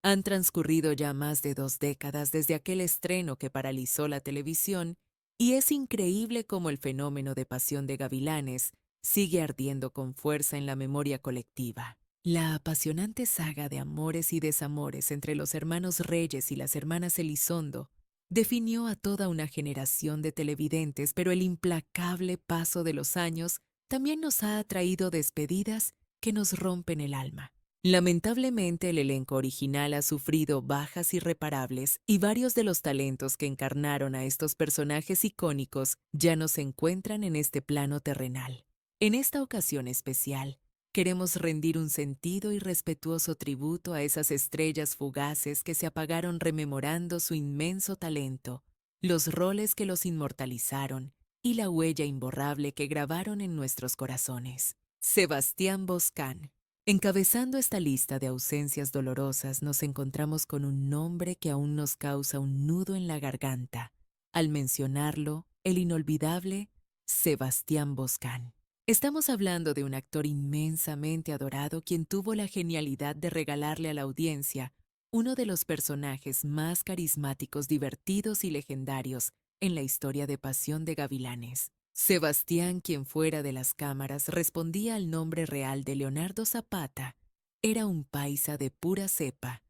Han transcurrido ya más de 2 décadas desde aquel estreno que paralizó la televisión y es increíble cómo el fenómeno de Pasión de Gavilanes sigue ardiendo con fuerza en la memoria colectiva. La apasionante saga de amores y desamores entre los hermanos Reyes y las hermanas Elizondo definió a toda una generación de televidentes, pero el implacable paso de los años también nos ha traído despedidas que nos rompen el alma. Lamentablemente, el elenco original ha sufrido bajas irreparables y varios de los talentos que encarnaron a estos personajes icónicos ya no se encuentran en este plano terrenal. En esta ocasión especial, queremos rendir un sentido y respetuoso tributo a esas estrellas fugaces que se apagaron rememorando su inmenso talento, los roles que los inmortalizaron y la huella imborrable que grabaron en nuestros corazones. Sebastián Boscán. Encabezando esta lista de ausencias dolorosas, nos encontramos con un nombre que aún nos causa un nudo en la garganta. Al mencionarlo, el inolvidable Sebastián Boscán. Estamos hablando de un actor inmensamente adorado quien tuvo la genialidad de regalarle a la audiencia uno de los personajes más carismáticos, divertidos y legendarios en la historia de Pasión de Gavilanes. Sebastián, quien fuera de las cámaras respondía al nombre real de Leonardo Zapata, era un paisa de pura cepa,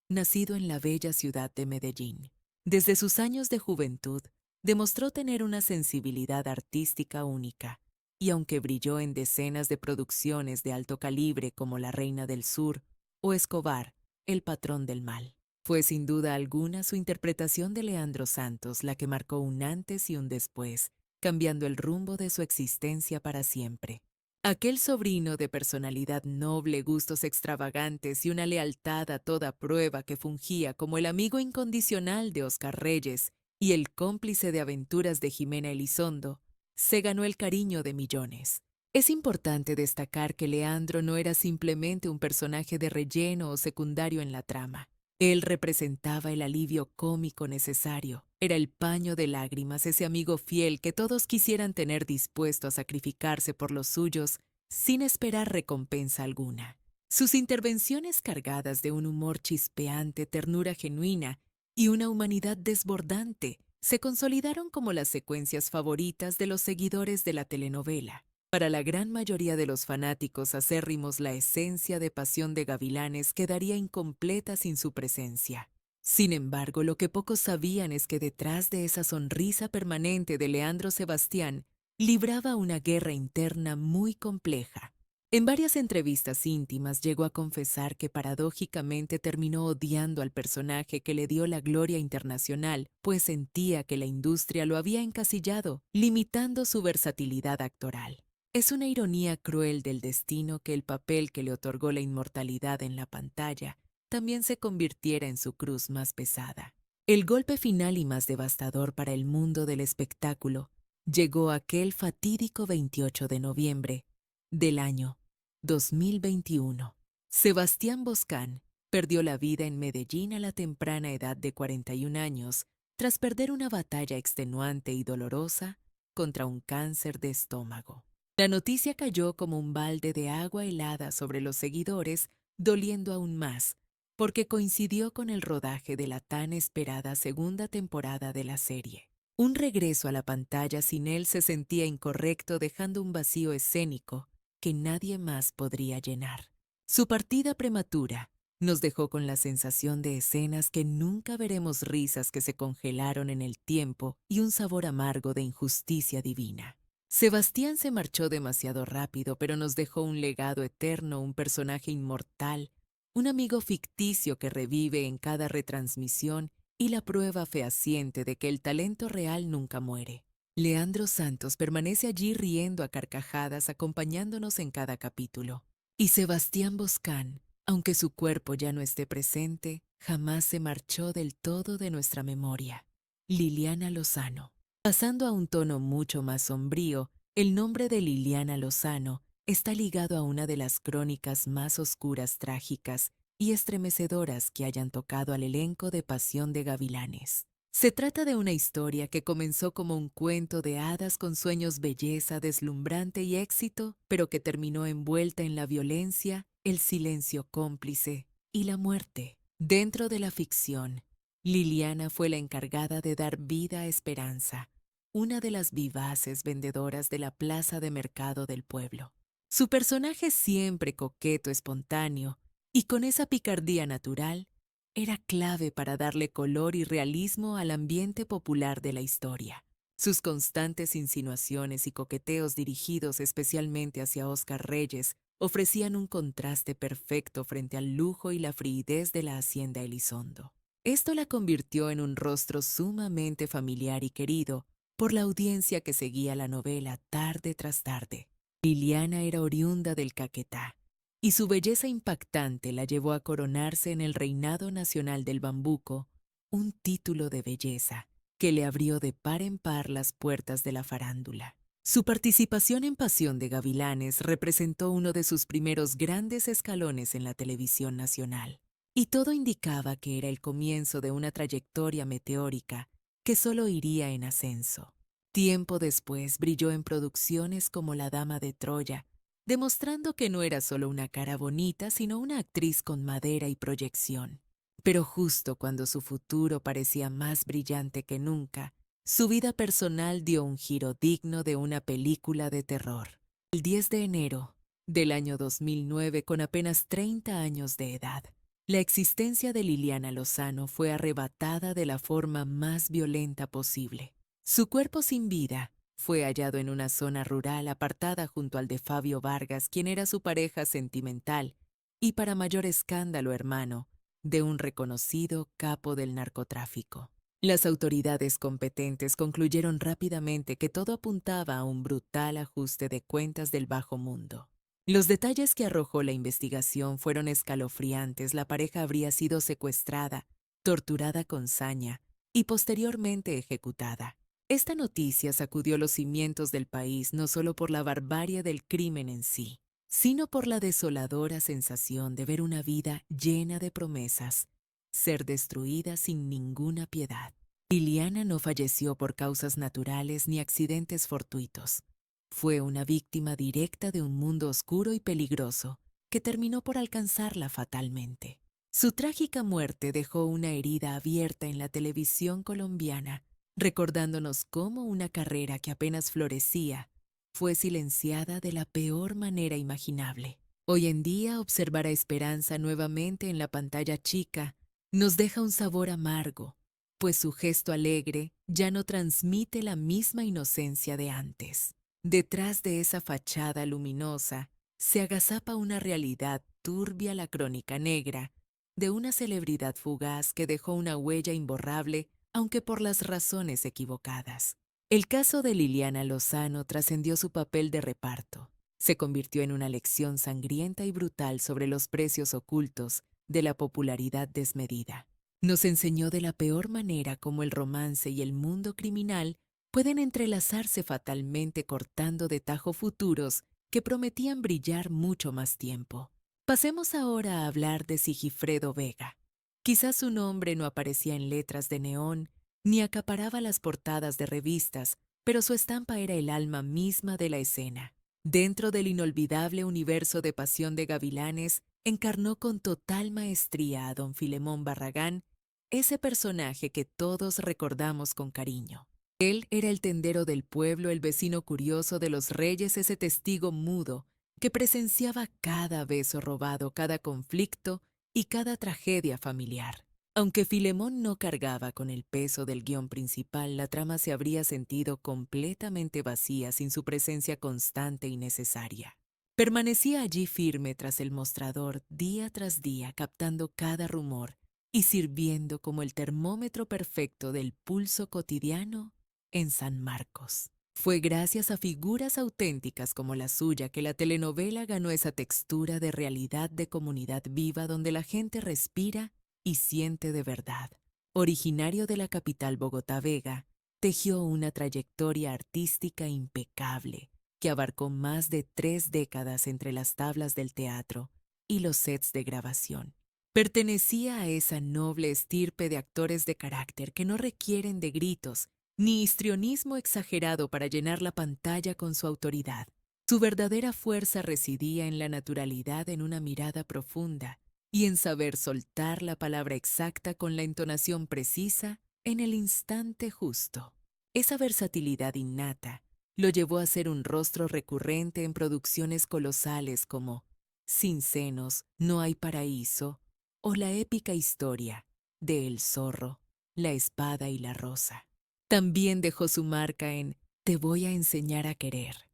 nacido en la bella ciudad de Medellín. Desde sus años de juventud, demostró tener una sensibilidad artística única, y aunque brilló en decenas de producciones de alto calibre como La Reina del Sur o Escobar, El Patrón del Mal, fue sin duda alguna su interpretación de Leandro Santos la que marcó un antes y un después, cambiando el rumbo de su existencia para siempre. Aquel sobrino de personalidad noble, gustos extravagantes y una lealtad a toda prueba que fungía como el amigo incondicional de Oscar Reyes y el cómplice de aventuras de Jimena Elizondo, se ganó el cariño de millones. Es importante destacar que Leandro no era simplemente un personaje de relleno o secundario en la trama. Él representaba el alivio cómico necesario. Era el paño de lágrimas, ese amigo fiel que todos quisieran tener dispuesto a sacrificarse por los suyos sin esperar recompensa alguna. Sus intervenciones cargadas de un humor chispeante, ternura genuina y una humanidad desbordante se consolidaron como las secuencias favoritas de los seguidores de la telenovela. Para la gran mayoría de los fanáticos acérrimos, la esencia de Pasión de Gavilanes quedaría incompleta sin su presencia. Sin embargo, lo que pocos sabían es que detrás de esa sonrisa permanente de Leandro Sebastián libraba una guerra interna muy compleja. En varias entrevistas íntimas llegó a confesar que paradójicamente terminó odiando al personaje que le dio la gloria internacional, pues sentía que la industria lo había encasillado, limitando su versatilidad actoral. Es una ironía cruel del destino que el papel que le otorgó la inmortalidad en la pantalla también se convirtiera en su cruz más pesada. El golpe final y más devastador para el mundo del espectáculo llegó aquel fatídico 28 de noviembre del año 2021. Sebastián Boscán perdió la vida en Medellín a la temprana edad de 41 años tras perder una batalla extenuante y dolorosa contra un cáncer de estómago. La noticia cayó como un balde de agua helada sobre los seguidores, doliendo aún más, porque coincidió con el rodaje de la tan esperada segunda temporada de la serie. Un regreso a la pantalla sin él se sentía incorrecto, dejando un vacío escénico que nadie más podría llenar. Su partida prematura nos dejó con la sensación de escenas que nunca veremos, risas que se congelaron en el tiempo y un sabor amargo de injusticia divina. Sebastián se marchó demasiado rápido, pero nos dejó un legado eterno, un personaje inmortal, un amigo ficticio que revive en cada retransmisión y la prueba fehaciente de que el talento real nunca muere. Leandro Santos permanece allí riendo a carcajadas, acompañándonos en cada capítulo. Y Sebastián Boscán, aunque su cuerpo ya no esté presente, jamás se marchó del todo de nuestra memoria. Liliana Lozano. Pasando a un tono mucho más sombrío, el nombre de Liliana Lozano está ligado a una de las crónicas más oscuras, trágicas y estremecedoras que hayan tocado al elenco de Pasión de Gavilanes. Se trata de una historia que comenzó como un cuento de hadas con sueños, belleza, deslumbrante y éxito, pero que terminó envuelta en la violencia, el silencio cómplice y la muerte. Dentro de la ficción, Liliana fue la encargada de dar vida a Esperanza, una de las vivaces vendedoras de la plaza de mercado del pueblo. Su personaje, siempre coqueto, espontáneo y con esa picardía natural, era clave para darle color y realismo al ambiente popular de la historia. Sus constantes insinuaciones y coqueteos dirigidos especialmente hacia Óscar Reyes ofrecían un contraste perfecto frente al lujo y la friidez de la hacienda Elizondo. Esto la convirtió en un rostro sumamente familiar y querido por la audiencia que seguía la novela tarde tras tarde. Liliana era oriunda del Caquetá, y su belleza impactante la llevó a coronarse en el Reinado Nacional del Bambuco, un título de belleza que le abrió de par en par las puertas de la farándula. Su participación en Pasión de Gavilanes representó uno de sus primeros grandes escalones en la televisión nacional, y todo indicaba que era el comienzo de una trayectoria meteórica que solo iría en ascenso. Tiempo después brilló en producciones como La Dama de Troya, demostrando que no era solo una cara bonita, sino una actriz con madera y proyección. Pero justo cuando su futuro parecía más brillante que nunca, su vida personal dio un giro digno de una película de terror. El 10 de enero del año 2009, con apenas 30 años de edad, la existencia de Liliana Lozano fue arrebatada de la forma más violenta posible. Su cuerpo sin vida fue hallado en una zona rural apartada junto al de Fabio Vargas, quien era su pareja sentimental y, para mayor escándalo, hermano de un reconocido capo del narcotráfico. Las autoridades competentes concluyeron rápidamente que todo apuntaba a un brutal ajuste de cuentas del bajo mundo. Los detalles que arrojó la investigación fueron escalofriantes. La pareja habría sido secuestrada, torturada con saña y posteriormente ejecutada. Esta noticia sacudió los cimientos del país no solo por la barbarie del crimen en sí, sino por la desoladora sensación de ver una vida llena de promesas ser destruida sin ninguna piedad. Liliana no falleció por causas naturales ni accidentes fortuitos. Fue una víctima directa de un mundo oscuro y peligroso que terminó por alcanzarla fatalmente. Su trágica muerte dejó una herida abierta en la televisión colombiana, recordándonos cómo una carrera que apenas florecía fue silenciada de la peor manera imaginable. Hoy en día, observar a Esperanza nuevamente en la pantalla chica nos deja un sabor amargo, pues su gesto alegre ya no transmite la misma inocencia de antes. Detrás de esa fachada luminosa se agazapa una realidad turbia, la crónica negra de una celebridad fugaz que dejó una huella imborrable, aunque por las razones equivocadas. El caso de Liliana Lozano trascendió su papel de reparto. Se convirtió en una lección sangrienta y brutal sobre los precios ocultos de la popularidad desmedida. Nos enseñó de la peor manera cómo el romance y el mundo criminal pueden entrelazarse fatalmente, cortando de tajo futuros que prometían brillar mucho más tiempo. Pasemos ahora a hablar de Sigifredo Vega. Quizás su nombre no aparecía en letras de neón ni acaparaba las portadas de revistas, pero su estampa era el alma misma de la escena. Dentro del inolvidable universo de Pasión de Gavilanes, encarnó con total maestría a don Filemón Barragán, ese personaje que todos recordamos con cariño. Él era el tendero del pueblo, el vecino curioso de los reyes, ese testigo mudo que presenciaba cada beso robado, cada conflicto y cada tragedia familiar. Aunque Filemón no cargaba con el peso del guión principal, la trama se habría sentido completamente vacía sin su presencia constante y necesaria. Permanecía allí firme tras el mostrador día tras día, captando cada rumor y sirviendo como el termómetro perfecto del pulso cotidiano en San Marcos. Fue gracias a figuras auténticas como la suya que la telenovela ganó esa textura de realidad de comunidad viva donde la gente respira y siente de verdad. Originario de la capital Bogotá, Vega tejió una trayectoria artística impecable que abarcó más de 3 décadas entre las tablas del teatro y los sets de grabación. Pertenecía a esa noble estirpe de actores de carácter que no requieren de gritos ni histrionismo exagerado para llenar la pantalla con su autoridad. Su verdadera fuerza residía en la naturalidad, en una mirada profunda y en saber soltar la palabra exacta con la entonación precisa en el instante justo. Esa versatilidad innata lo llevó a ser un rostro recurrente en producciones colosales como Sin senos, no hay paraíso o la épica historia de El zorro, la espada y la rosa. También dejó su marca en Te voy a enseñar a querer.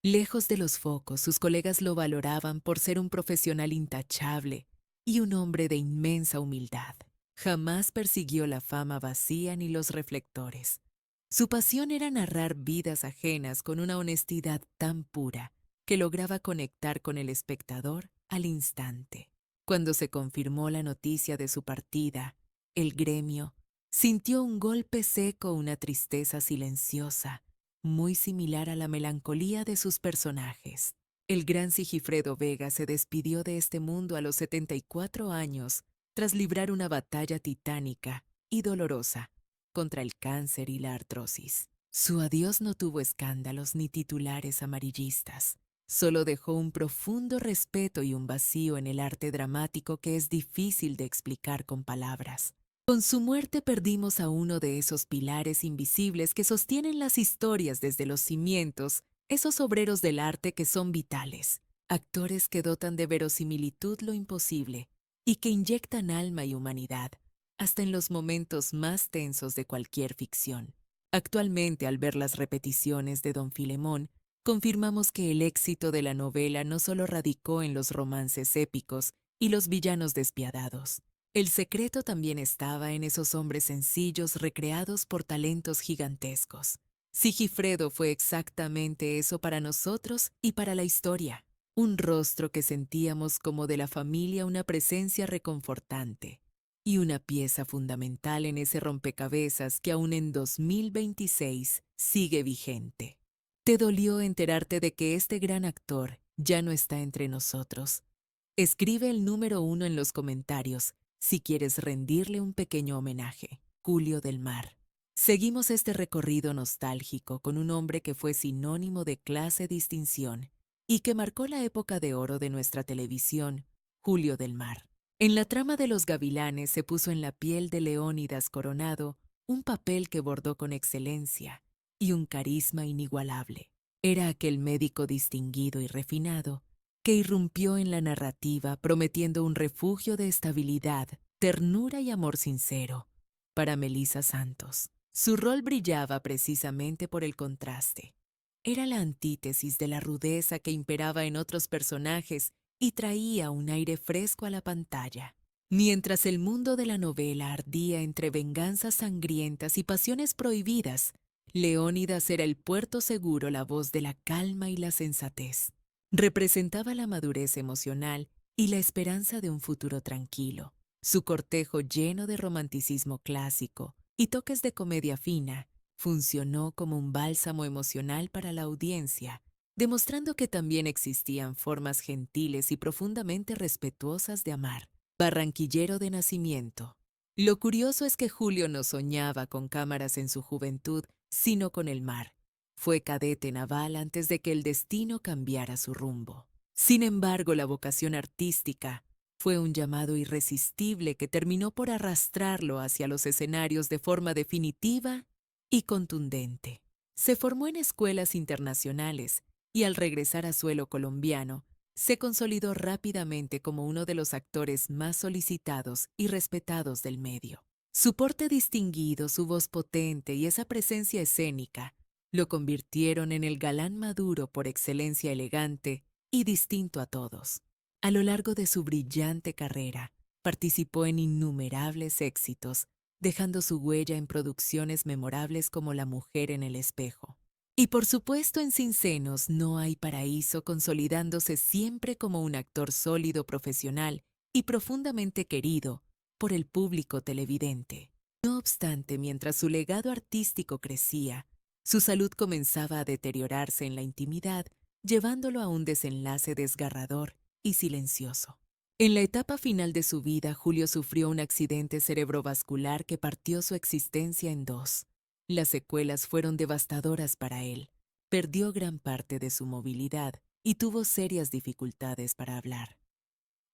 Lejos de los focos, sus colegas lo valoraban por ser un profesional intachable y un hombre de inmensa humildad. Jamás persiguió la fama vacía ni los reflectores. Su pasión era narrar vidas ajenas con una honestidad tan pura que lograba conectar con el espectador al instante. Cuando se confirmó la noticia de su partida, el gremio sintió un golpe seco, una tristeza silenciosa, muy similar a la melancolía de sus personajes. El gran Sigifredo Vega se despidió de este mundo a los 74 años tras librar una batalla titánica y dolorosa contra el cáncer y la artrosis. Su adiós no tuvo escándalos ni titulares amarillistas. Solo dejó un profundo respeto y un vacío en el arte dramático que es difícil de explicar con palabras. Con su muerte perdimos a uno de esos pilares invisibles que sostienen las historias desde los cimientos, esos obreros del arte que son vitales, actores que dotan de verosimilitud lo imposible y que inyectan alma y humanidad, hasta en los momentos más tensos de cualquier ficción. Actualmente, al ver las repeticiones de Don Filemón, confirmamos que el éxito de la novela no solo radicó en los romances épicos y los villanos despiadados. El secreto también estaba en esos hombres sencillos recreados por talentos gigantescos. Sigifredo fue exactamente eso para nosotros y para la historia. Un rostro que sentíamos como de la familia, una presencia reconfortante y una pieza fundamental en ese rompecabezas que aún en 2026 sigue vigente. ¿Te dolió enterarte de que este gran actor ya no está entre nosotros? Escribe el número 1 en los comentarios si quieres rendirle un pequeño homenaje. Julio del Mar. Seguimos este recorrido nostálgico con un hombre que fue sinónimo de clase, distinción y que marcó la época de oro de nuestra televisión, Julio del Mar. En la trama de Los Gavilanes se puso en la piel de Leónidas Coronado un papel que bordó con excelencia y un carisma inigualable. Era aquel médico distinguido y refinado que irrumpió en la narrativa prometiendo un refugio de estabilidad, ternura y amor sincero para Melissa Santos. Su rol brillaba precisamente por el contraste. Era la antítesis de la rudeza que imperaba en otros personajes y traía un aire fresco a la pantalla. Mientras el mundo de la novela ardía entre venganzas sangrientas y pasiones prohibidas, Leónidas era el puerto seguro, la voz de la calma y la sensatez. Representaba la madurez emocional y la esperanza de un futuro tranquilo. Su cortejo lleno de romanticismo clásico y toques de comedia fina funcionó como un bálsamo emocional para la audiencia, demostrando que también existían formas gentiles y profundamente respetuosas de amar. Barranquillero de nacimiento. Lo curioso es que Julio no soñaba con cámaras en su juventud, sino con el mar. Fue cadete naval antes de que el destino cambiara su rumbo. Sin embargo, la vocación artística fue un llamado irresistible que terminó por arrastrarlo hacia los escenarios de forma definitiva y contundente. Se formó en escuelas internacionales y al regresar a suelo colombiano, se consolidó rápidamente como uno de los actores más solicitados y respetados del medio. Su porte distinguido, su voz potente y esa presencia escénica lo convirtieron en el galán maduro por excelencia, elegante y distinto a todos. A lo largo de su brillante carrera, participó en innumerables éxitos, dejando su huella en producciones memorables como La mujer en el espejo. Y por supuesto en Sin senos, no hay paraíso, consolidándose siempre como un actor sólido, profesional y profundamente querido por el público televidente. No obstante, mientras su legado artístico crecía, su salud comenzaba a deteriorarse en la intimidad, llevándolo a un desenlace desgarrador y silencioso. En la etapa final de su vida, Julio sufrió un accidente cerebrovascular que partió su existencia en dos. Las secuelas fueron devastadoras para él. Perdió gran parte de su movilidad y tuvo serias dificultades para hablar.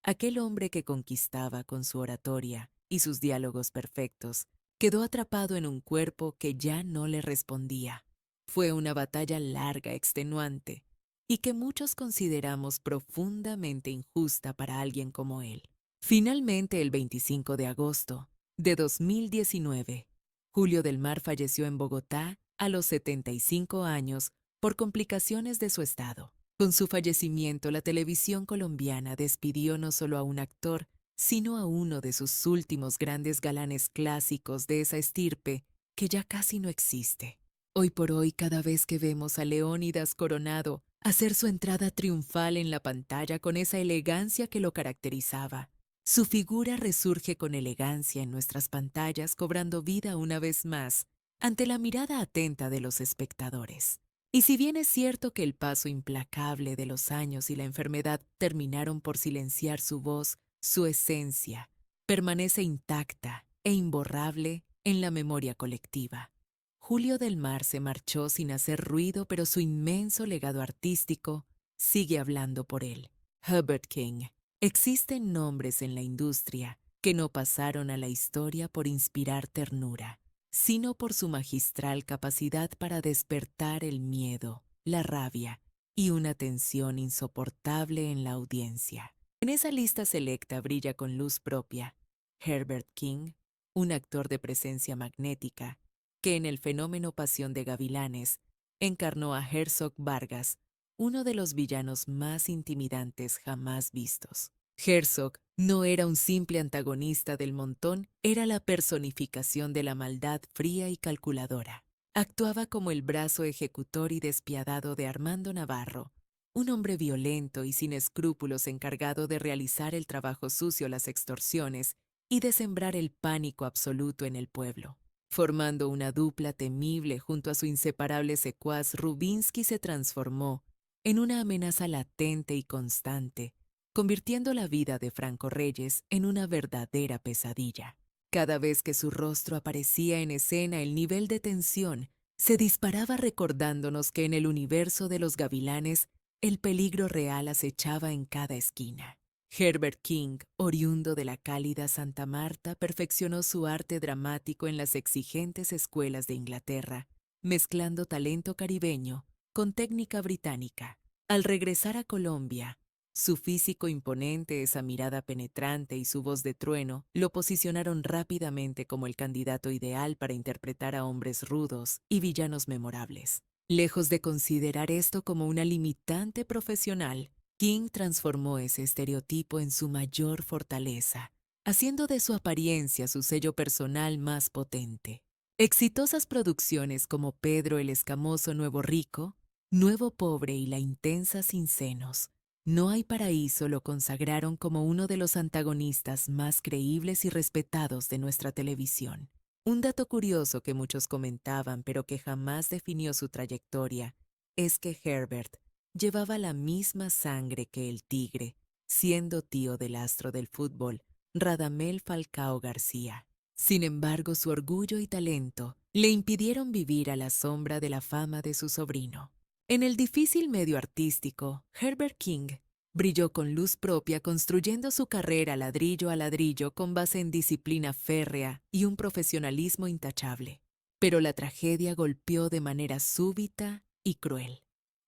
Aquel hombre que conquistaba con su oratoria y sus diálogos perfectos quedó atrapado en un cuerpo que ya no le respondía. Fue una batalla larga, extenuante, y que muchos consideramos profundamente injusta para alguien como él. Finalmente, el 25 de agosto de 2019, Julio del Mar falleció en Bogotá a los 75 años por complicaciones de su estado. Con su fallecimiento, la televisión colombiana despidió no solo a un actor, sino a uno de sus últimos grandes galanes clásicos de esa estirpe que ya casi no existe. Hoy por hoy, cada vez que vemos a Leónidas Coronado hacer su entrada triunfal en la pantalla con esa elegancia que lo caracterizaba, su figura resurge con elegancia en nuestras pantallas, cobrando vida una vez más ante la mirada atenta de los espectadores. Y si bien es cierto que el paso implacable de los años y la enfermedad terminaron por silenciar su voz, su esencia permanece intacta e imborrable en la memoria colectiva. Julio del Mar se marchó sin hacer ruido, pero su inmenso legado artístico sigue hablando por él. Herbert King. Existen nombres en la industria que no pasaron a la historia por inspirar ternura, sino por su magistral capacidad para despertar el miedo, la rabia y una tensión insoportable en la audiencia. En esa lista selecta brilla con luz propia Herbert King, un actor de presencia magnética, que en el fenómeno Pasión de Gavilanes encarnó a Herzog Vargas, uno de los villanos más intimidantes jamás vistos. Herzog no era un simple antagonista del montón, era la personificación de la maldad fría y calculadora. Actuaba como el brazo ejecutor y despiadado de Armando Navarro, un hombre violento y sin escrúpulos encargado de realizar el trabajo sucio, las extorsiones y de sembrar el pánico absoluto en el pueblo. Formando una dupla temible junto a su inseparable secuaz, Rubinsky se transformó en una amenaza latente y constante, convirtiendo la vida de Franco Reyes en una verdadera pesadilla. Cada vez que su rostro aparecía en escena, el nivel de tensión se disparaba, recordándonos que en el universo de los gavilanes el peligro real acechaba en cada esquina. Herbert King, oriundo de la cálida Santa Marta, perfeccionó su arte dramático en las exigentes escuelas de Inglaterra, mezclando talento caribeño con técnica británica. Al regresar a Colombia, su físico imponente, esa mirada penetrante y su voz de trueno lo posicionaron rápidamente como el candidato ideal para interpretar a hombres rudos y villanos memorables. Lejos de considerar esto como una limitante profesional, King transformó ese estereotipo en su mayor fortaleza, haciendo de su apariencia su sello personal más potente. Exitosas producciones como Pedro el Escamoso Nuevo Rico, Nuevo Pobre y La Intensa Sin Senos, No hay paraíso lo consagraron como uno de los antagonistas más creíbles y respetados de nuestra televisión. Un dato curioso que muchos comentaban pero que jamás definió su trayectoria es que Herbert llevaba la misma sangre que el tigre, siendo tío del astro del fútbol, Radamel Falcao García. Sin embargo, su orgullo y talento le impidieron vivir a la sombra de la fama de su sobrino. En el difícil medio artístico, Herbert King brilló con luz propia, construyendo su carrera ladrillo a ladrillo con base en disciplina férrea y un profesionalismo intachable. Pero la tragedia golpeó de manera súbita y cruel.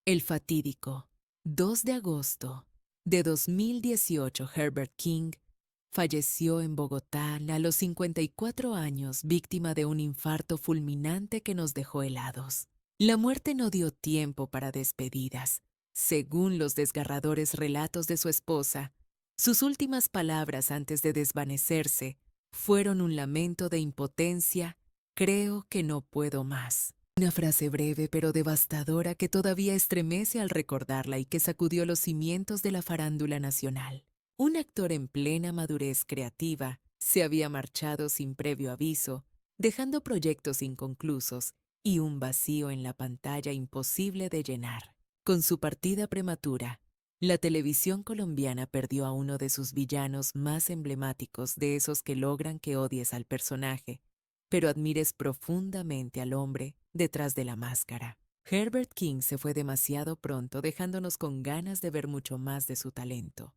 El fatídico 2 de agosto de 2018, Herbert King falleció en Bogotá a los 54 años, víctima de un infarto fulminante que nos dejó helados. La muerte no dio tiempo para despedidas. Según los desgarradores relatos de su esposa, sus últimas palabras antes de desvanecerse fueron un lamento de impotencia: "Creo que no puedo más". Una frase breve pero devastadora que todavía estremece al recordarla y que sacudió los cimientos de la farándula nacional. Un actor en plena madurez creativa se había marchado sin previo aviso, dejando proyectos inconclusos y un vacío en la pantalla imposible de llenar. Con su partida prematura, la televisión colombiana perdió a uno de sus villanos más emblemáticos, de esos que logran que odies al personaje, pero admires profundamente al hombre detrás de la máscara. Herbert King se fue demasiado pronto, dejándonos con ganas de ver mucho más de su talento.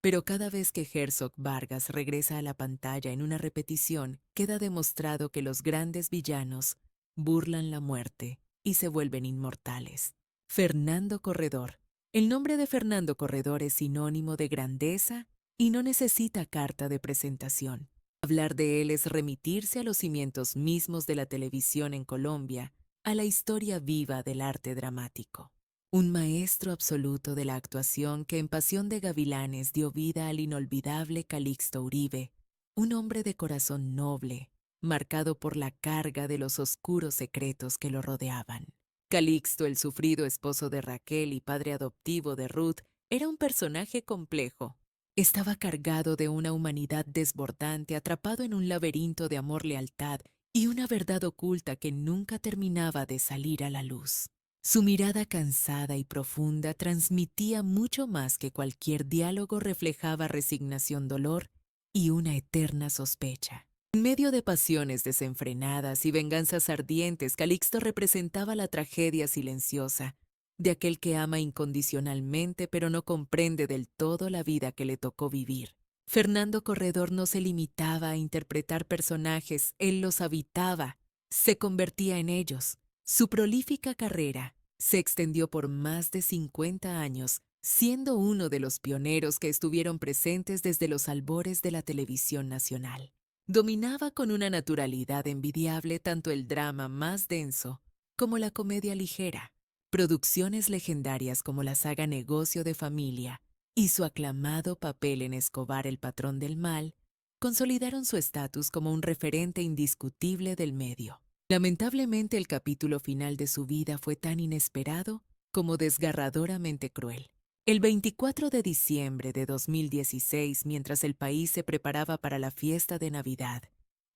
Pero cada vez que Herzog Vargas regresa a la pantalla en una repetición, queda demostrado que los grandes villanos burlan la muerte y se vuelven inmortales. Fernando Corredor. El nombre de Fernando Corredor es sinónimo de grandeza y no necesita carta de presentación. Hablar de él es remitirse a los cimientos mismos de la televisión en Colombia, a la historia viva del arte dramático. Un maestro absoluto de la actuación que en Pasión de Gavilanes dio vida al inolvidable Calixto Uribe, un hombre de corazón noble, marcado por la carga de los oscuros secretos que lo rodeaban. Calixto, el sufrido esposo de Raquel y padre adoptivo de Ruth, era un personaje complejo. Estaba cargado de una humanidad desbordante, atrapado en un laberinto de amor-lealtad y una verdad oculta que nunca terminaba de salir a la luz. Su mirada cansada y profunda transmitía mucho más que cualquier diálogo, reflejaba resignación, dolor y una eterna sospecha. En medio de pasiones desenfrenadas y venganzas ardientes, Calixto representaba la tragedia silenciosa de aquel que ama incondicionalmente pero no comprende del todo la vida que le tocó vivir. Fernando Corredor no se limitaba a interpretar personajes, él los habitaba, se convertía en ellos. Su prolífica carrera se extendió por más de 50 años, siendo uno de los pioneros que estuvieron presentes desde los albores de la televisión nacional. Dominaba con una naturalidad envidiable tanto el drama más denso como la comedia ligera. Producciones legendarias como la saga Negocio de Familia y su aclamado papel en Escobar, el patrón del mal, consolidaron su estatus como un referente indiscutible del medio. Lamentablemente, el capítulo final de su vida fue tan inesperado como desgarradoramente cruel. El 24 de diciembre de 2016, mientras el país se preparaba para la fiesta de Navidad,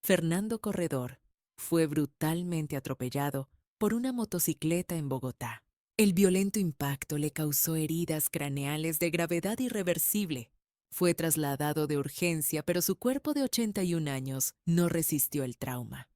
Fernando Corredor fue brutalmente atropellado por una motocicleta en Bogotá. El violento impacto le causó heridas craneales de gravedad irreversible. Fue trasladado de urgencia, pero su cuerpo de 81 años no resistió el trauma.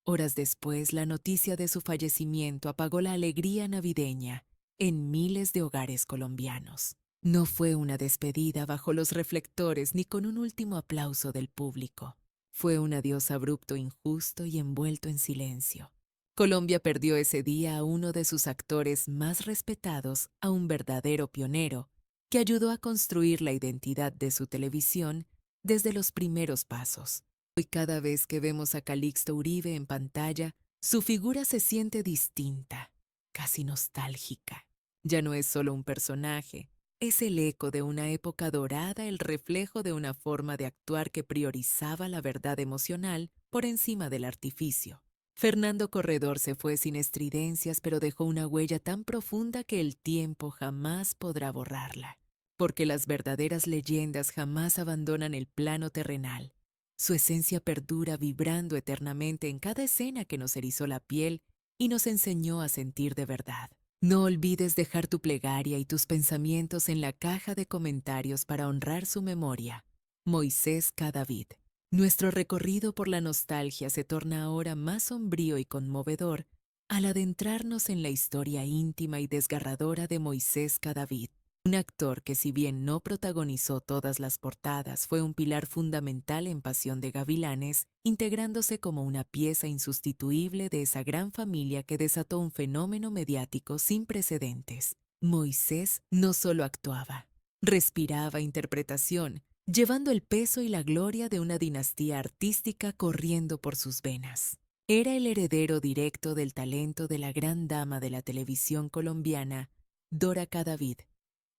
Horas después, la noticia de su fallecimiento apagó la alegría navideña en miles de hogares colombianos. No fue una despedida bajo los reflectores ni con un último aplauso del público. Fue un adiós abrupto, injusto y envuelto en silencio. Colombia perdió ese día a uno de sus actores más respetados, a un verdadero pionero, que ayudó a construir la identidad de su televisión desde los primeros pasos. Hoy, cada vez que vemos a Calixto Uribe en pantalla, su figura se siente distinta, casi nostálgica. Ya no es solo un personaje, es el eco de una época dorada, el reflejo de una forma de actuar que priorizaba la verdad emocional por encima del artificio. Fernando Corredor se fue sin estridencias, pero dejó una huella tan profunda que el tiempo jamás podrá borrarla. Porque las verdaderas leyendas jamás abandonan el plano terrenal. Su esencia perdura vibrando eternamente en cada escena que nos erizó la piel y nos enseñó a sentir de verdad. No olvides dejar tu plegaria y tus pensamientos en la caja de comentarios para honrar su memoria. Moisés Cadavid. Nuestro recorrido por la nostalgia se torna ahora más sombrío y conmovedor al adentrarnos en la historia íntima y desgarradora de Moisés Cadavid. Un actor que, si bien no protagonizó todas las portadas, fue un pilar fundamental en Pasión de Gavilanes, integrándose como una pieza insustituible de esa gran familia que desató un fenómeno mediático sin precedentes. Moisés no solo actuaba, respiraba interpretación, llevando el peso y la gloria de una dinastía artística corriendo por sus venas. Era el heredero directo del talento de la gran dama de la televisión colombiana, Dora Cadavid,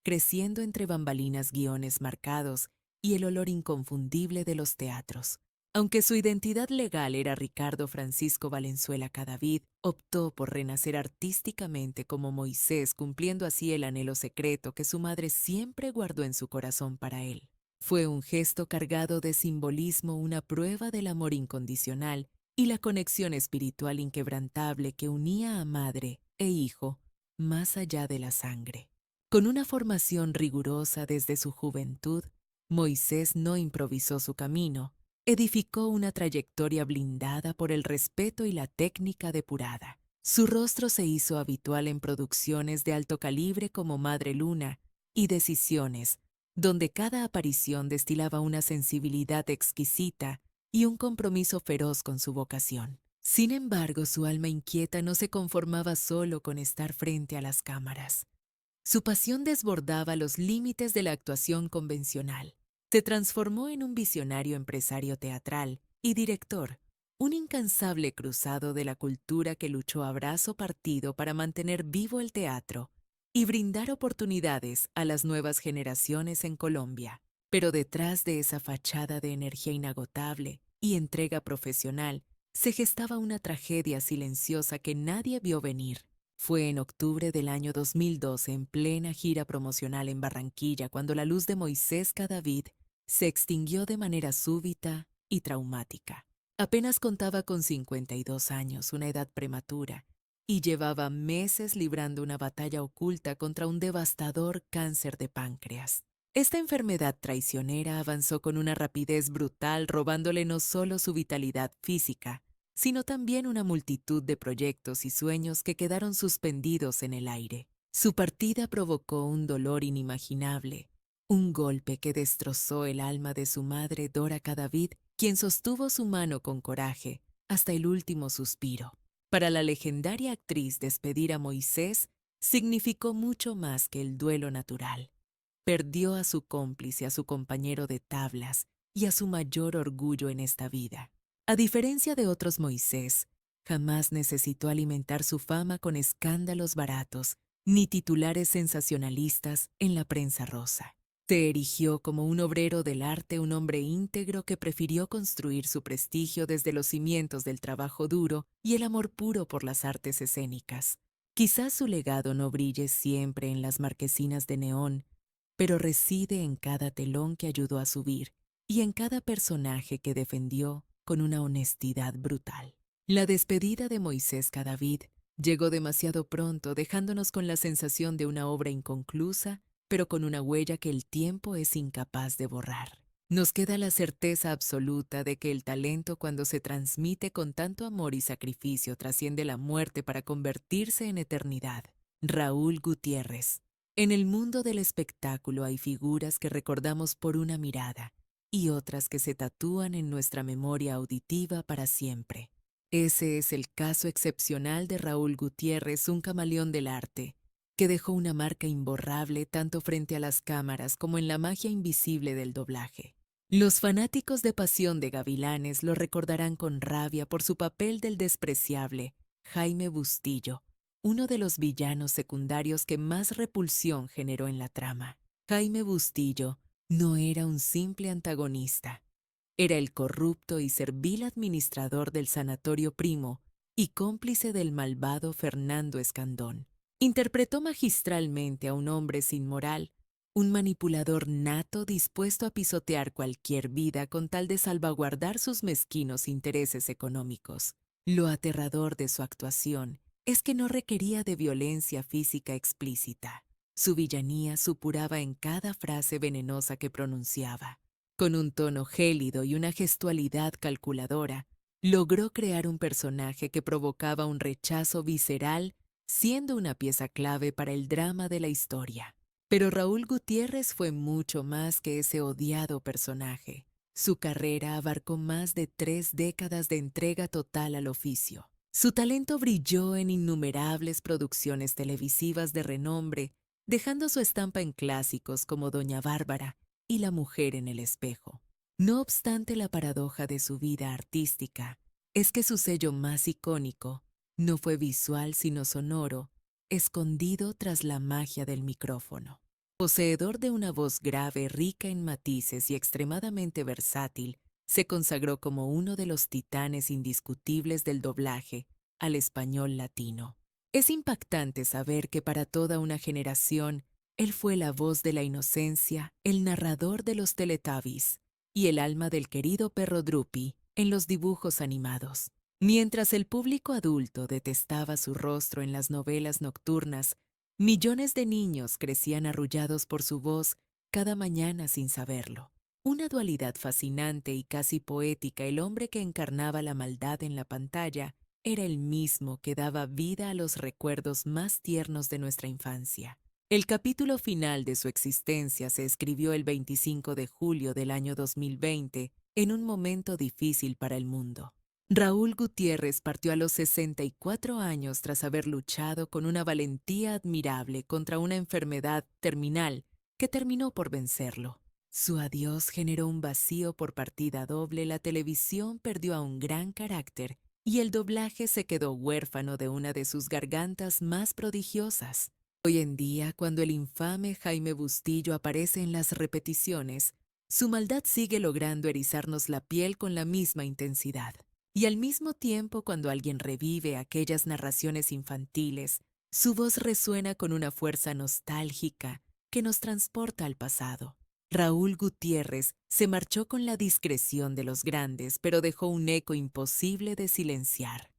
creciendo entre bambalinas, guiones marcados y el olor inconfundible de los teatros. Aunque su identidad legal era Ricardo Francisco Valenzuela Cadavid, optó por renacer artísticamente como Moisés, cumpliendo así el anhelo secreto que su madre siempre guardó en su corazón para él. Fue un gesto cargado de simbolismo, una prueba del amor incondicional y la conexión espiritual inquebrantable que unía a madre e hijo más allá de la sangre. Con una formación rigurosa desde su juventud, Moisés no improvisó su camino, edificó una trayectoria blindada por el respeto y la técnica depurada. Su rostro se hizo habitual en producciones de alto calibre como Madre Luna y Decisiones, donde cada aparición destilaba una sensibilidad exquisita y un compromiso feroz con su vocación. Sin embargo, su alma inquieta no se conformaba solo con estar frente a las cámaras. Su pasión desbordaba los límites de la actuación convencional. Se transformó en un visionario empresario teatral y director, un incansable cruzado de la cultura que luchó a brazo partido para mantener vivo el teatro y brindar oportunidades a las nuevas generaciones en Colombia. Pero detrás de esa fachada de energía inagotable y entrega profesional, se gestaba una tragedia silenciosa que nadie vio venir. Fue en octubre del año 2012, en plena gira promocional en Barranquilla, cuando la luz de Moisés Cadavid se extinguió de manera súbita y traumática. Apenas contaba con 52 años, una edad prematura, y llevaba meses librando una batalla oculta contra un devastador cáncer de páncreas. Esta enfermedad traicionera avanzó con una rapidez brutal, robándole no solo su vitalidad física, sino también una multitud de proyectos y sueños que quedaron suspendidos en el aire. Su partida provocó un dolor inimaginable, un golpe que destrozó el alma de su madre Dora Cadavid, quien sostuvo su mano con coraje hasta el último suspiro. Para la legendaria actriz, despedir a Moisés significó mucho más que el duelo natural. Perdió a su cómplice, a su compañero de tablas y a su mayor orgullo en esta vida. A diferencia de otros Moisés, jamás necesitó alimentar su fama con escándalos baratos ni titulares sensacionalistas en la prensa rosa. Se erigió como un obrero del arte, un hombre íntegro que prefirió construir su prestigio desde los cimientos del trabajo duro y el amor puro por las artes escénicas. Quizás su legado no brille siempre en las marquesinas de neón, pero reside en cada telón que ayudó a subir y en cada personaje que defendió con una honestidad brutal. La despedida de Moisés Cadavid llegó demasiado pronto, dejándonos con la sensación de una obra inconclusa, pero con una huella que el tiempo es incapaz de borrar. Nos queda la certeza absoluta de que el talento, cuando se transmite con tanto amor y sacrificio, trasciende la muerte para convertirse en eternidad. Raúl Gutiérrez. En el mundo del espectáculo hay figuras que recordamos por una mirada y otras que se tatúan en nuestra memoria auditiva para siempre. Ese es el caso excepcional de Raúl Gutiérrez, un camaleón del arte, que dejó una marca imborrable tanto frente a las cámaras como en la magia invisible del doblaje. Los fanáticos de Pasión de Gavilanes lo recordarán con rabia por su papel del despreciable Jaime Bustillo, uno de los villanos secundarios que más repulsión generó en la trama. Jaime Bustillo no era un simple antagonista. Era el corrupto y servil administrador del Sanatorio Primo y cómplice del malvado Fernando Escandón. Interpretó magistralmente a un hombre sin moral, un manipulador nato dispuesto a pisotear cualquier vida con tal de salvaguardar sus mezquinos intereses económicos. Lo aterrador de su actuación es que no requería de violencia física explícita. Su villanía supuraba en cada frase venenosa que pronunciaba. Con un tono gélido y una gestualidad calculadora, logró crear un personaje que provocaba un rechazo visceral, siendo una pieza clave para el drama de la historia. Pero Raúl Gutiérrez fue mucho más que ese odiado personaje. Su carrera abarcó más de 3 décadas de entrega total al oficio. Su talento brilló en innumerables producciones televisivas de renombre, dejando su estampa en clásicos como Doña Bárbara y La mujer en el espejo. No obstante, la paradoja de su vida artística es que su sello más icónico no fue visual sino sonoro, escondido tras la magia del micrófono. Poseedor de una voz grave, rica en matices y extremadamente versátil, se consagró como uno de los titanes indiscutibles del doblaje al español latino. Es impactante saber que para toda una generación, él fue la voz de la inocencia, el narrador de los Teletubbies y el alma del querido perro Drupi en los dibujos animados. Mientras el público adulto detestaba su rostro en las novelas nocturnas, millones de niños crecían arrullados por su voz cada mañana sin saberlo. Una dualidad fascinante y casi poética, el hombre que encarnaba la maldad en la pantalla era el mismo que daba vida a los recuerdos más tiernos de nuestra infancia. El capítulo final de su existencia se escribió el 25 de julio del año 2020, en un momento difícil para el mundo. Raúl Gutiérrez partió a los 64 años tras haber luchado con una valentía admirable contra una enfermedad terminal que terminó por vencerlo. Su adiós generó un vacío por partida doble, la televisión perdió a un gran carácter y el doblaje se quedó huérfano de una de sus gargantas más prodigiosas. Hoy en día, cuando el infame Jaime Bustillo aparece en las repeticiones, su maldad sigue logrando erizarnos la piel con la misma intensidad. Y al mismo tiempo, cuando alguien revive aquellas narraciones infantiles, su voz resuena con una fuerza nostálgica que nos transporta al pasado. Raúl Gutiérrez se marchó con la discreción de los grandes, pero dejó un eco imposible de silenciar.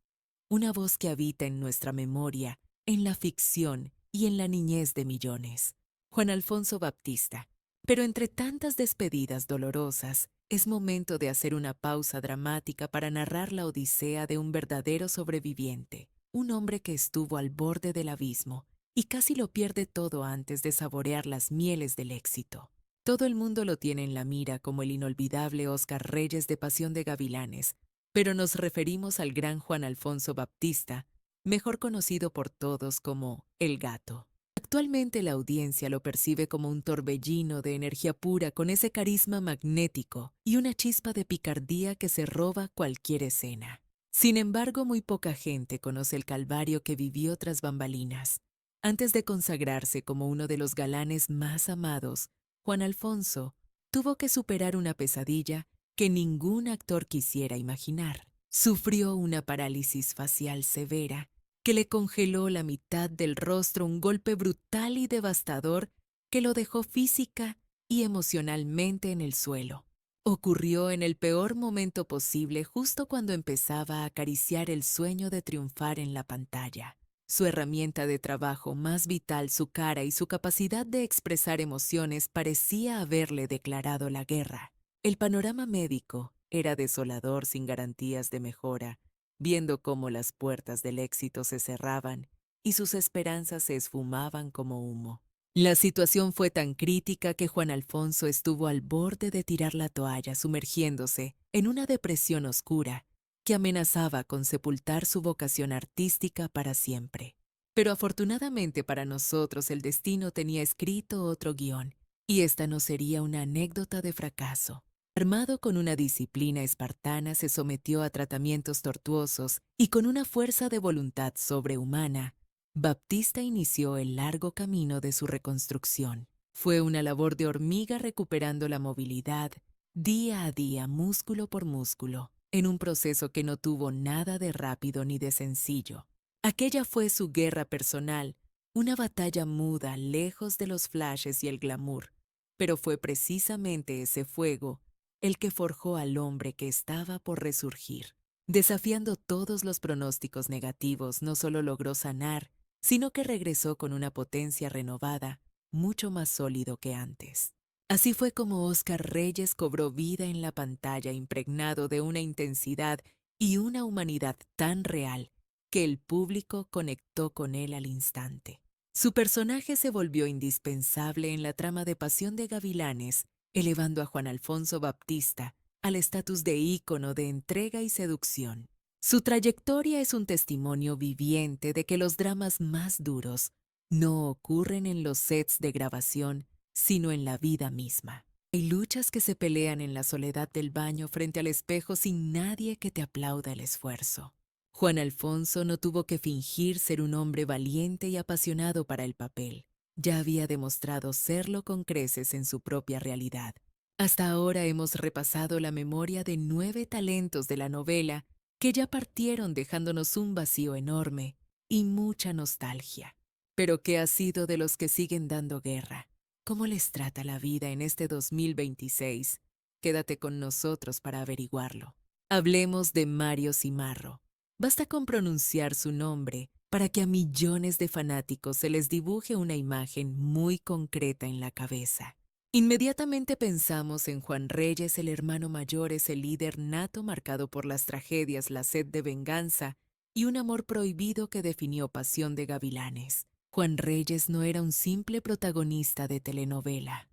Una voz que habita en nuestra memoria, en la ficción y en la niñez de millones. Juan Alfonso Baptista. Pero entre tantas despedidas dolorosas, es momento de hacer una pausa dramática para narrar la odisea de un verdadero sobreviviente, un hombre que estuvo al borde del abismo y casi lo pierde todo antes de saborear las mieles del éxito. Todo el mundo lo tiene en la mira como el inolvidable Óscar Reyes de Pasión de Gavilanes, pero nos referimos al gran Juan Alfonso Baptista, mejor conocido por todos como El Gato. Actualmente la audiencia lo percibe como un torbellino de energía pura con ese carisma magnético y una chispa de picardía que se roba cualquier escena. Sin embargo, muy poca gente conoce el calvario que vivió tras bambalinas. Antes de consagrarse como uno de los galanes más amados, Juan Alfonso tuvo que superar una pesadilla que ningún actor quisiera imaginar. Sufrió una parálisis facial severa que le congeló la mitad del rostro, un golpe brutal y devastador que lo dejó física y emocionalmente en el suelo. Ocurrió en el peor momento posible, justo cuando empezaba a acariciar el sueño de triunfar en la pantalla. Su herramienta de trabajo más vital, su cara y su capacidad de expresar emociones parecía haberle declarado la guerra. El panorama médico era desolador, sin garantías de mejora, viendo cómo las puertas del éxito se cerraban y sus esperanzas se esfumaban como humo. La situación fue tan crítica que Juan Alfonso estuvo al borde de tirar la toalla, sumergiéndose en una depresión oscura que amenazaba con sepultar su vocación artística para siempre. Pero afortunadamente para nosotros el destino tenía escrito otro guión, y esta no sería una anécdota de fracaso. Armado con una disciplina espartana, se sometió a tratamientos tortuosos y con una fuerza de voluntad sobrehumana, Baptista inició el largo camino de su reconstrucción. Fue una labor de hormiga recuperando la movilidad, día a día, músculo por músculo, en un proceso que no tuvo nada de rápido ni de sencillo. Aquella fue su guerra personal, una batalla muda, lejos de los flashes y el glamour, pero fue precisamente ese fuego el que forjó al hombre que estaba por resurgir. Desafiando todos los pronósticos negativos, no solo logró sanar, sino que regresó con una potencia renovada, mucho más sólido que antes. Así fue como Óscar Reyes cobró vida en la pantalla, impregnado de una intensidad y una humanidad tan real que el público conectó con él al instante. Su personaje se volvió indispensable en la trama de Pasión de Gavilanes, elevando a Juan Alfonso Baptista al estatus de ícono de entrega y seducción. Su trayectoria es un testimonio viviente de que los dramas más duros no ocurren en los sets de grabación, sino en la vida misma. Hay luchas que se pelean en la soledad del baño frente al espejo sin nadie que te aplauda el esfuerzo. Juan Alfonso no tuvo que fingir ser un hombre valiente y apasionado para el papel. Ya había demostrado serlo con creces en su propia realidad. Hasta ahora hemos repasado la memoria de 9 talentos de la novela que ya partieron dejándonos un vacío enorme y mucha nostalgia. Pero ¿qué ha sido de los que siguen dando guerra? ¿Cómo les trata la vida en este 2026? Quédate con nosotros para averiguarlo. Hablemos de Mario Cimarro. Basta con pronunciar su nombre para que a millones de fanáticos se les dibuje una imagen muy concreta en la cabeza. Inmediatamente pensamos en Juan Reyes, el hermano mayor, ese líder nato marcado por las tragedias, la sed de venganza y un amor prohibido que definió Pasión de Gavilanes. Juan Reyes no era un simple protagonista de telenovela.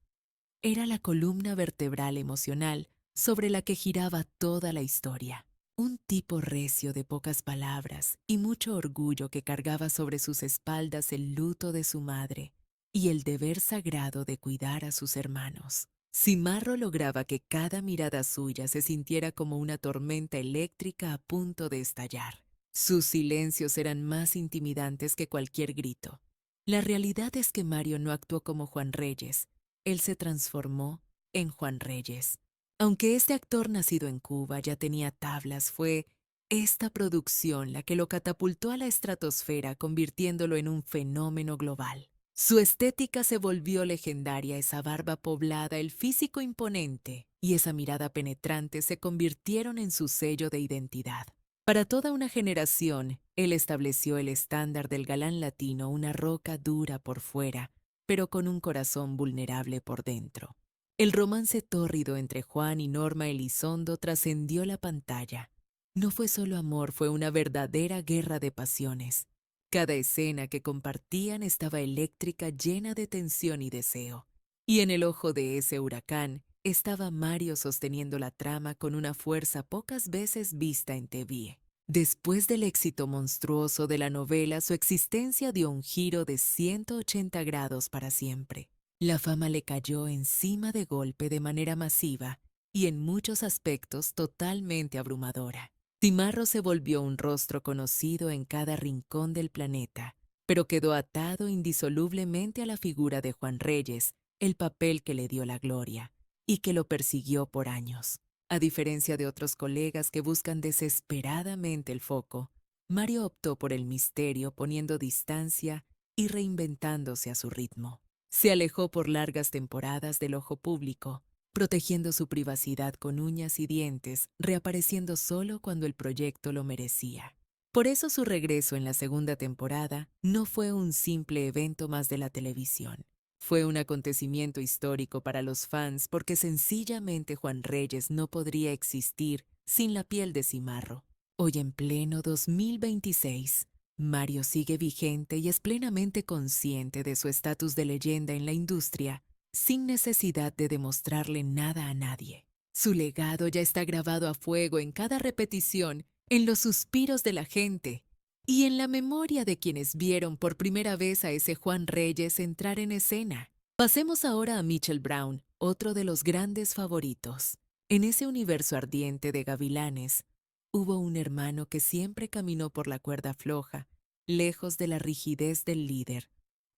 Era la columna vertebral emocional sobre la que giraba toda la historia. Un tipo recio de pocas palabras y mucho orgullo que cargaba sobre sus espaldas el luto de su madre y el deber sagrado de cuidar a sus hermanos. Cimarro lograba que cada mirada suya se sintiera como una tormenta eléctrica a punto de estallar. Sus silencios eran más intimidantes que cualquier grito. La realidad es que Mario no actuó como Juan Reyes, él se transformó en Juan Reyes. Aunque este actor nacido en Cuba ya tenía tablas, fue esta producción la que lo catapultó a la estratosfera, convirtiéndolo en un fenómeno global. Su estética se volvió legendaria, esa barba poblada, el físico imponente y esa mirada penetrante se convirtieron en su sello de identidad. Para toda una generación, él estableció el estándar del galán latino, una roca dura por fuera, pero con un corazón vulnerable por dentro. El romance tórrido entre Juan y Norma Elizondo trascendió la pantalla. No fue solo amor, fue una verdadera guerra de pasiones. Cada escena que compartían estaba eléctrica, llena de tensión y deseo. Y en el ojo de ese huracán estaba Mario sosteniendo la trama con una fuerza pocas veces vista en TV. Después del éxito monstruoso de la novela, su existencia dio un giro de 180 grados para siempre. La fama le cayó encima de golpe de manera masiva y en muchos aspectos totalmente abrumadora. Cimarro se volvió un rostro conocido en cada rincón del planeta, pero quedó atado indisolublemente a la figura de Juan Reyes, el papel que le dio la gloria y que lo persiguió por años. A diferencia de otros colegas que buscan desesperadamente el foco, Mario optó por el misterio, poniendo distancia y reinventándose a su ritmo. Se alejó por largas temporadas del ojo público, protegiendo su privacidad con uñas y dientes, reapareciendo solo cuando el proyecto lo merecía. Por eso su regreso en la segunda temporada no fue un simple evento más de la televisión. Fue un acontecimiento histórico para los fans porque sencillamente Juan Reyes no podría existir sin la piel de Cimarro. Hoy en pleno 2026, Mario sigue vigente y es plenamente consciente de su estatus de leyenda en la industria, sin necesidad de demostrarle nada a nadie. Su legado ya está grabado a fuego en cada repetición, en los suspiros de la gente y en la memoria de quienes vieron por primera vez a ese Juan Reyes entrar en escena. Pasemos ahora a Mitchell Brown, otro de los grandes favoritos. En ese universo ardiente de gavilanes, hubo un hermano que siempre caminó por la cuerda floja, lejos de la rigidez del líder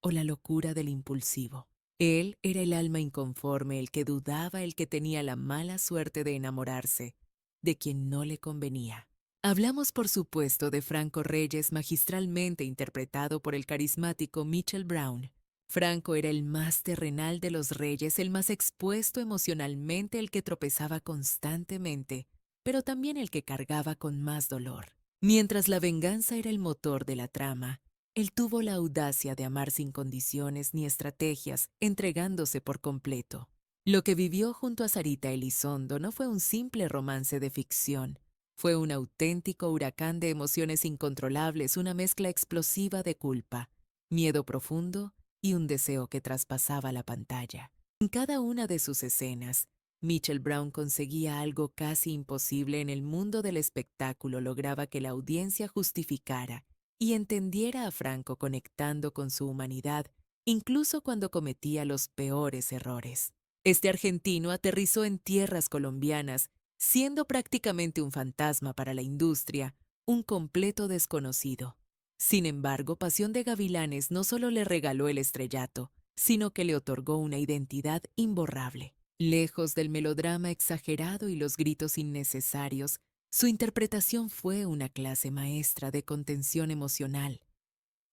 o la locura del impulsivo. Él era el alma inconforme, el que dudaba, el que tenía la mala suerte de enamorarse de quien no le convenía. Hablamos, por supuesto, de Franco Reyes, magistralmente interpretado por el carismático Mitchell Brown. Franco era el más terrenal de los reyes, el más expuesto emocionalmente, el que tropezaba constantemente, pero también el que cargaba con más dolor. Mientras la venganza era el motor de la trama, él tuvo la audacia de amar sin condiciones ni estrategias, entregándose por completo. Lo que vivió junto a Sarita Elizondo no fue un simple romance de ficción. Fue un auténtico huracán de emociones incontrolables, una mezcla explosiva de culpa, miedo profundo y un deseo que traspasaba la pantalla. En cada una de sus escenas, Mitchell Brown conseguía algo casi imposible en el mundo del espectáculo, lograba que la audiencia justificara y entendiera a Franco conectando con su humanidad, incluso cuando cometía los peores errores. Este argentino aterrizó en tierras colombianas, siendo prácticamente un fantasma para la industria, un completo desconocido. Sin embargo, Pasión de Gavilanes no solo le regaló el estrellato, sino que le otorgó una identidad imborrable. Lejos del melodrama exagerado y los gritos innecesarios, su interpretación fue una clase maestra de contención emocional.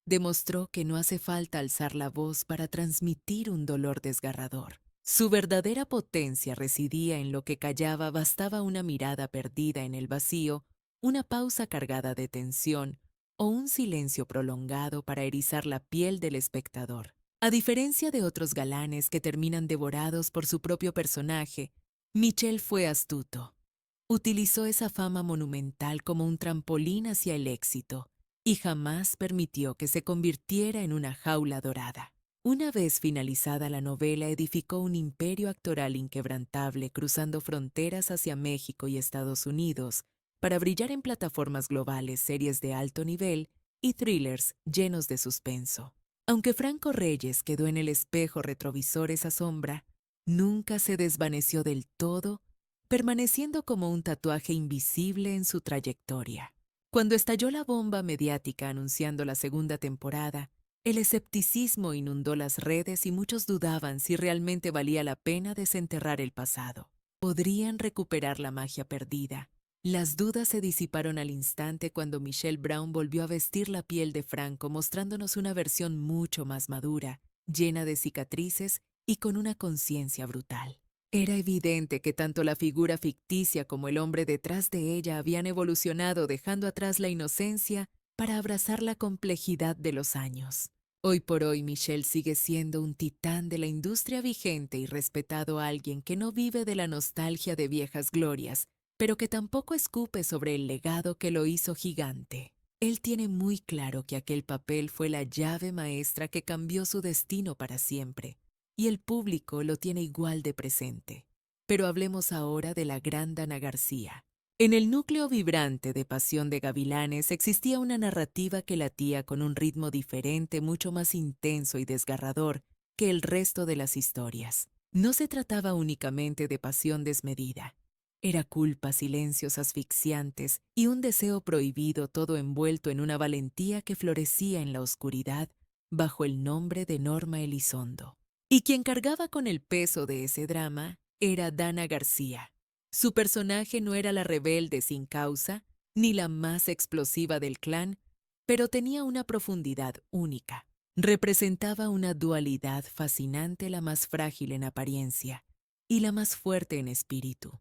Demostró que no hace falta alzar la voz para transmitir un dolor desgarrador. Su verdadera potencia residía en lo que callaba, bastaba una mirada perdida en el vacío, una pausa cargada de tensión o un silencio prolongado para erizar la piel del espectador. A diferencia de otros galanes que terminan devorados por su propio personaje, Mitchell fue astuto. Utilizó esa fama monumental como un trampolín hacia el éxito, y jamás permitió que se convirtiera en una jaula dorada. Una vez finalizada la novela, edificó un imperio actoral inquebrantable cruzando fronteras hacia México y Estados Unidos para brillar en plataformas globales, series de alto nivel y thrillers llenos de suspenso. Aunque Franco Reyes quedó en el espejo retrovisor esa sombra, nunca se desvaneció del todo, permaneciendo como un tatuaje invisible en su trayectoria. Cuando estalló la bomba mediática anunciando la segunda temporada, el escepticismo inundó las redes y muchos dudaban si realmente valía la pena desenterrar el pasado. ¿Podrían recuperar la magia perdida? Las dudas se disiparon al instante cuando Michelle Brown volvió a vestir la piel de Franco, mostrándonos una versión mucho más madura, llena de cicatrices y con una conciencia brutal. Era evidente que tanto la figura ficticia como el hombre detrás de ella habían evolucionado, dejando atrás la inocencia para abrazar la complejidad de los años. Hoy por hoy, Michelle sigue siendo un titán de la industria vigente y respetado alguien que no vive de la nostalgia de viejas glorias, pero que tampoco escupe sobre el legado que lo hizo gigante. Él tiene muy claro que aquel papel fue la llave maestra que cambió su destino para siempre, y el público lo tiene igual de presente. Pero hablemos ahora de la gran Dana García. En el núcleo vibrante de Pasión de Gavilanes existía una narrativa que latía con un ritmo diferente, mucho más intenso y desgarrador que el resto de las historias. No se trataba únicamente de pasión desmedida. Era culpa, silencios asfixiantes y un deseo prohibido, todo envuelto en una valentía que florecía en la oscuridad bajo el nombre de Norma Elizondo. Y quien cargaba con el peso de ese drama era Dana García. Su personaje no era la rebelde sin causa, ni la más explosiva del clan, pero tenía una profundidad única. Representaba una dualidad fascinante, la más frágil en apariencia y la más fuerte en espíritu.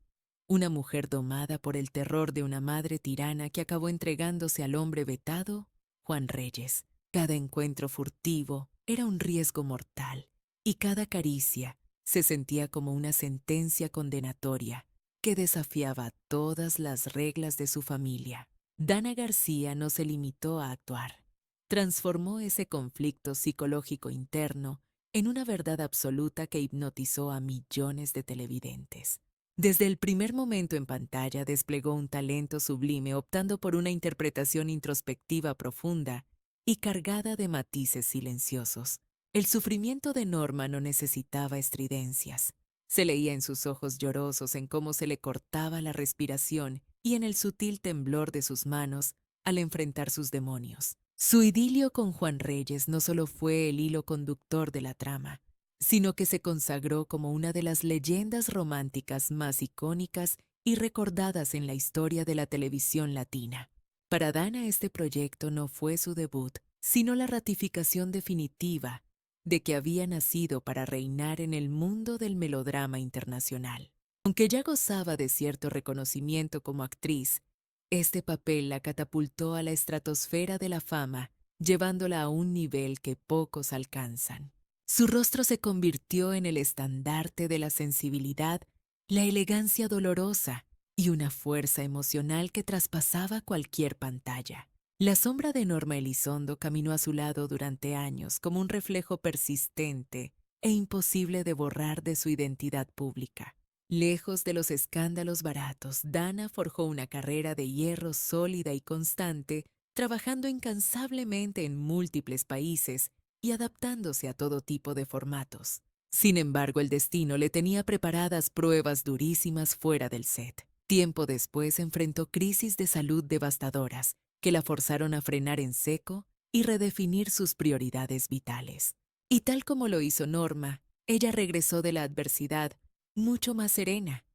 Una mujer domada por el terror de una madre tirana que acabó entregándose al hombre vetado, Juan Reyes. Cada encuentro furtivo era un riesgo mortal, y cada caricia se sentía como una sentencia condenatoria que desafiaba todas las reglas de su familia. Dana García no se limitó a actuar. Transformó ese conflicto psicológico interno en una verdad absoluta que hipnotizó a millones de televidentes. Desde el primer momento en pantalla desplegó un talento sublime, optando por una interpretación introspectiva profunda y cargada de matices silenciosos. El sufrimiento de Norma no necesitaba estridencias. Se leía en sus ojos llorosos, en cómo se le cortaba la respiración y en el sutil temblor de sus manos al enfrentar sus demonios. Su idilio con Juan Reyes no solo fue el hilo conductor de la trama, sino que se consagró como una de las leyendas románticas más icónicas y recordadas en la historia de la televisión latina. Para Dana este proyecto no fue su debut, sino la ratificación definitiva de que había nacido para reinar en el mundo del melodrama internacional. Aunque ya gozaba de cierto reconocimiento como actriz, este papel la catapultó a la estratosfera de la fama, llevándola a un nivel que pocos alcanzan. Su rostro se convirtió en el estandarte de la sensibilidad, la elegancia dolorosa y una fuerza emocional que traspasaba cualquier pantalla. La sombra de Norma Elizondo caminó a su lado durante años como un reflejo persistente e imposible de borrar de su identidad pública. Lejos de los escándalos baratos, Dana forjó una carrera de hierro sólida y constante, trabajando incansablemente en múltiples países y adaptándose a todo tipo de formatos. Sin embargo, el destino le tenía preparadas pruebas durísimas fuera del set. Tiempo después enfrentó crisis de salud devastadoras que la forzaron a frenar en seco y redefinir sus prioridades vitales. Y tal como lo hizo Norma, ella regresó de la adversidad mucho más serena,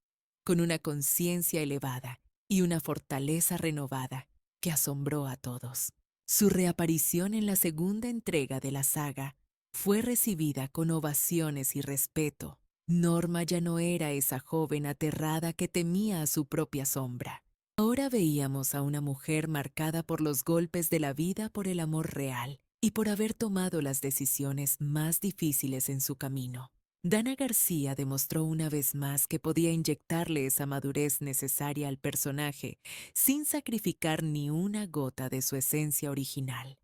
con una conciencia elevada y una fortaleza renovada que asombró a todos. Su reaparición en la segunda entrega de la saga fue recibida con ovaciones y respeto. Norma ya no era esa joven aterrada que temía a su propia sombra. Ahora veíamos a una mujer marcada por los golpes de la vida, por el amor real y por haber tomado las decisiones más difíciles en su camino. Dana García demostró una vez más que podía inyectarle esa madurez necesaria al personaje sin sacrificar ni una gota de su esencia original.